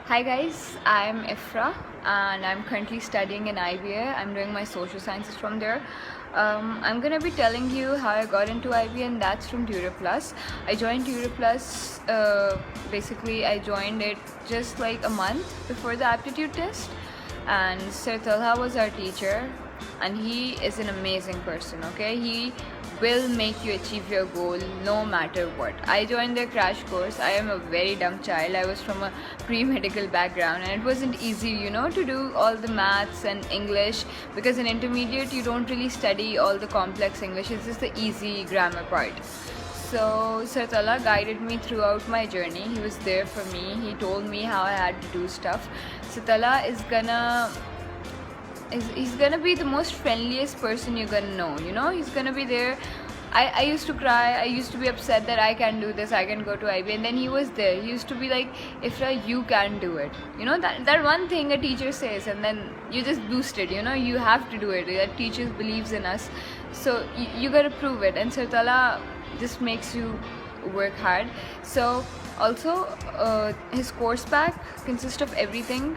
Hi guys, I'm Ifrah and I'm currently studying in IBA. I'm doing my social sciences from there. I'm gonna be telling you how I got into IBA, and that's from Tutor Plus. I joined Tutor Plus, basically I joined it just like a month before the aptitude test, and Sir Talha was our teacher, and he is an amazing person. Okay, he will make you achieve your goal no matter what. I joined their crash course. I am a very dumb child. I was from a pre-medical background and it wasn't easy, to do all the maths and English, because in intermediate you don't really study all the complex English. It's just the easy grammar part. So Sir Talha guided me throughout my journey. He was there for me. He told me how I had to do stuff. Sir Talha he's gonna be the most friendliest person you're gonna know. He's gonna be there. I used to cry. I used to be upset that I can't do this, I can go to IB, and then he was there. He used to be like, Ifrah, you can do it. That one thing a teacher says and then you just boost it. You have to do it. That teacher believes in us, so you gotta prove it. And Sir Talha just makes you work hard. So also his course pack consists of everything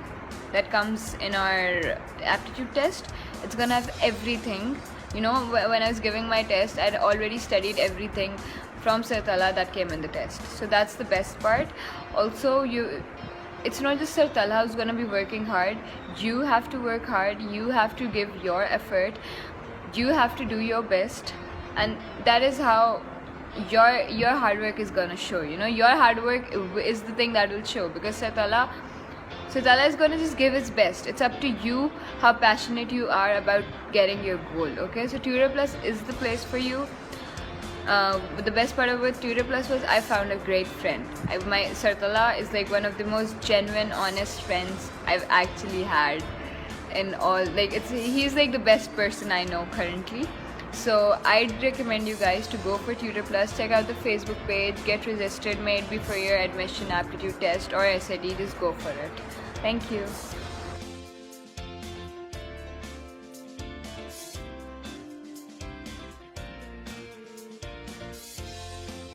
that comes in our aptitude test. It's gonna have everything. When I was giving my test, I'd already studied everything from Sir Talha that came in the test. So that's the best part. Also, it's not just Sir Talha who's gonna be working hard. You have to work hard. You have to give your effort. You have to do your best, and that is how your hard work is gonna show. Your hard work is the thing that will show, because Sir Talha is going to just give its best. It's up to you how passionate you are about getting your goal. Okay, so Tutor Plus is the place for you. The best part about Tutor Plus was I found a great friend. My Sir Talha is like one of the most genuine, honest friends I've actually had in all. He's like the best person I know currently. So I'd recommend you guys to go for Tutor Plus. Check out the Facebook page, get registered, maybe for your admission, aptitude test or SAT. Just go for it. Thank you.